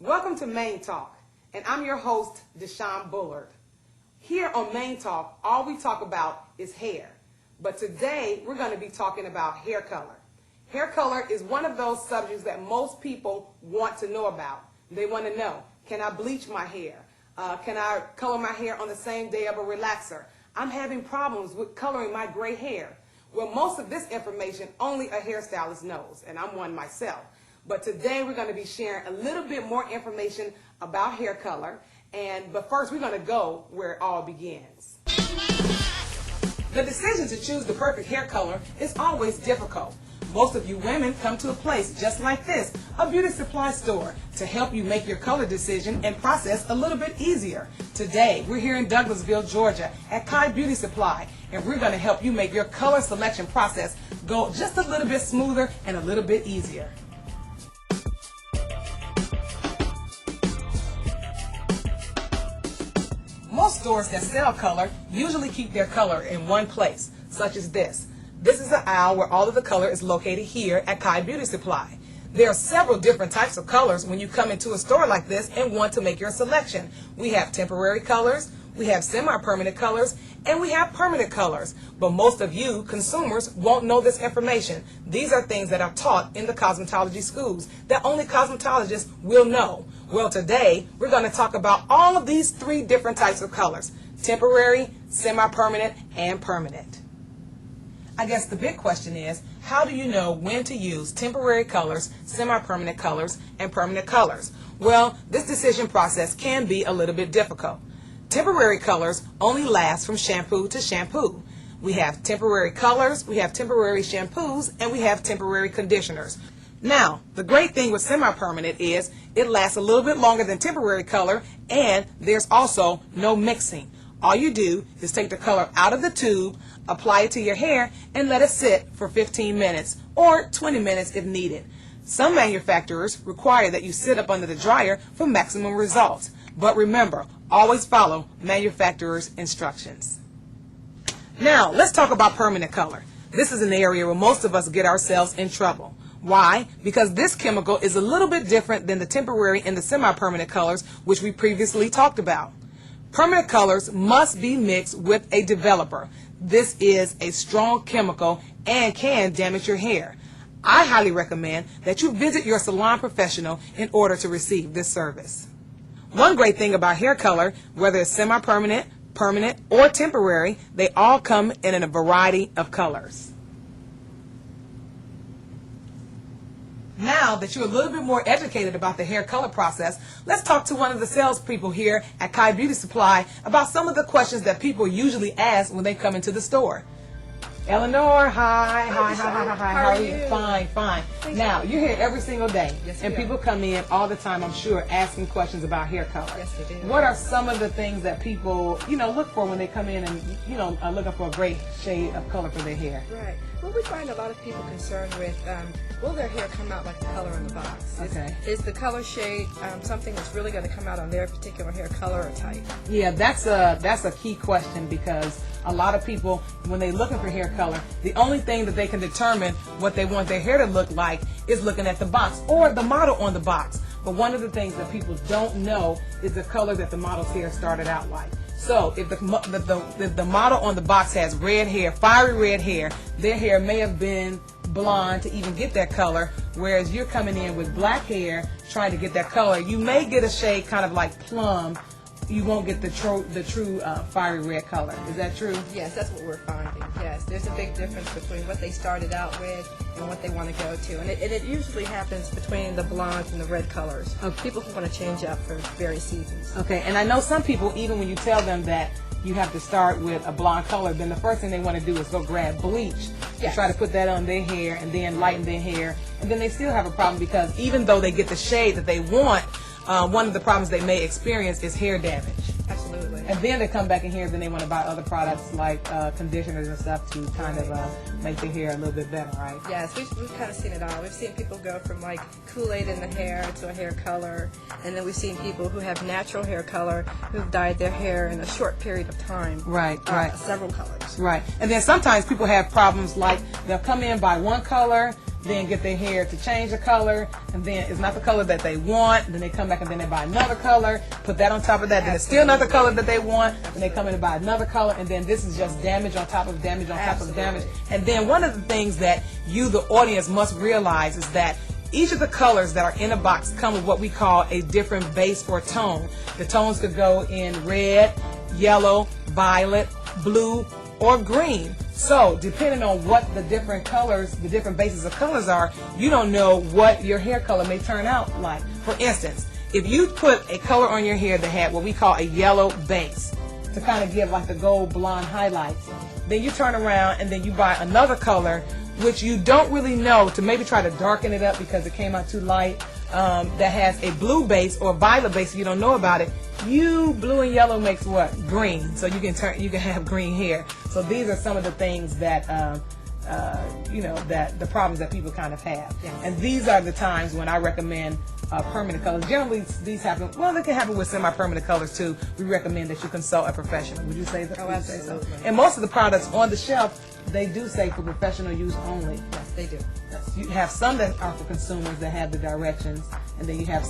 Welcome to Main Talk, and I'm your host, Deshawn Bullard. Here on Main Talk, all we talk about is hair. But today, we're going to be talking about hair color. Hair color is one of those subjects that most people want to know about. They want to know, can I bleach my hair? Can I color my hair on the same day of a relaxer? I'm having problems with coloring my gray hair. Well, most of this information only a hairstylist knows, and I'm one myself. But today we're going to be sharing a little bit more information about hair color. But first we're going to go where it all begins. The decision to choose the perfect hair color is always difficult. Most of you women come to a place just like this, a beauty supply store, to help you make your color decision and process a little bit easier. Today, we're here in Douglasville, Georgia at Kai Beauty Supply, and we're going to help you make your color selection process go just a little bit smoother and a little bit easier. Most stores that sell color usually keep their color in one place, such as this. This is the aisle where all of the color is located here at Kai Beauty Supply. There are several different types of colors when you come into a store like this and want to make your selection. We have temporary colors, we have semi-permanent colors, and we have permanent colors. But most of you consumers won't know this information. These are things that are taught in the cosmetology schools that only cosmetologists will know. Well, today we're going to talk about all of these three different types of colors: temporary, semi-permanent, and permanent. I guess the big question is, how do you know when to use temporary colors, semi-permanent colors, and permanent colors? Well, this decision process can be a little bit difficult. Temporary colors only last from shampoo to shampoo. We have temporary colors, we have temporary shampoos, and we have temporary conditioners. Now, the great thing with semi-permanent is it lasts a little bit longer than temporary color, and there's also no mixing. All you do is take the color out of the tube, apply it to your hair, and let it sit for 15 minutes or 20 minutes if needed. Some manufacturers require that you sit up under the dryer for maximum results. But remember, always follow manufacturer's instructions. Now, let's talk about permanent color. This is an area where most of us get ourselves in trouble. Why? Because this chemical is a little bit different than the temporary and the semi-permanent colors, which we previously talked about. Permanent colors must be mixed with a developer. This is a strong chemical and can damage your hair. I highly recommend that you visit your salon professional in order to receive this service. One great thing about hair color, whether it's semi-permanent, permanent, or temporary, they all come in a variety of colors. Now that you're a little bit more educated about the hair color process, let's talk to one of the salespeople here at Kai Beauty Supply about some of the questions that people usually ask when they come into the store. Eleanor, hi. How are you? Fine. Now, you're here every single day, and people come in all the time, I'm sure, asking questions about hair color. Yes, they do. What are some of the things that people, look for when they come in and, are looking for a great shade of color for their hair? Right. Well, we find a lot of people concerned with, will their hair come out like the color in the box? Is the color shade something that's really going to come out on their particular hair color or type? Yeah, that's a key question, because a lot of people, when they're looking for hair color, the only thing that they can determine what they want their hair to look like is looking at the box or the model on the box. But one of the things that people don't know is the color that the model's hair started out like. So if the model on the box has red hair, fiery red hair, their hair may have been blonde to even get that color, whereas you're coming in with black hair trying to get that color. You may get a shade kind of like plum. You won't get the true fiery red color. Is that true? Yes, that's what we're finding. Yes, there's a big difference between what they started out with and what they want to go to. And it usually happens between the blondes and the red colors. People who want to change up for various seasons. Okay, and I know some people, even when you tell them that you have to start with a blonde color, then the first thing they want to do is go grab bleach and try to put that on their hair and then lighten their hair. And then they still have a problem, because even though they get the shade that they want, one of the problems they may experience is hair damage. Absolutely. And then they come back in here, then they want to buy other products like conditioners and stuff to kind of make their hair a little bit better, right? Yes, we've kind of seen it all. We've seen people go from like Kool-Aid in the hair to a hair color, and then we've seen people who have natural hair color who've dyed their hair in a short period of time. Right. Several colors. Right. And then sometimes people have problems like they'll come in, buy one color, then get their hair to change the color, and then it's not the color that they want, then they come back and then they buy another color, put that on top of that, then it's still another color that they want, and they come in and buy another color, and then this is just damage on top of damage on top of damage. And then one of the things that you, the audience, must realize is that each of the colors that are in a box come with what we call a different base or tone. The tones could go in red, yellow, violet, blue, or green. So depending on what the different colors, the different bases of colors are, you don't know what your hair color may turn out like. For instance, if you put a color on your hair that had what we call a yellow base to kind of give like the gold blonde highlights, then you turn around and then you buy another color which you don't really know, to maybe try to darken it up because it came out too light, that has a blue base or violet base, if you don't know about it. Blue and yellow makes what? Green. So you can have green hair. So these are some of the things that that the problems that people kind of have. Yes. And these are the times when I recommend permanent colors. Generally, these happen. Well, they can happen with semi-permanent colors too. We recommend that you consult a professional. Would you say that? Oh, Would you say so? absolutely. And most of the products on the shelf, they do say for professional use only. Yes, they do. You have some that are for consumers that have the directions, and then you have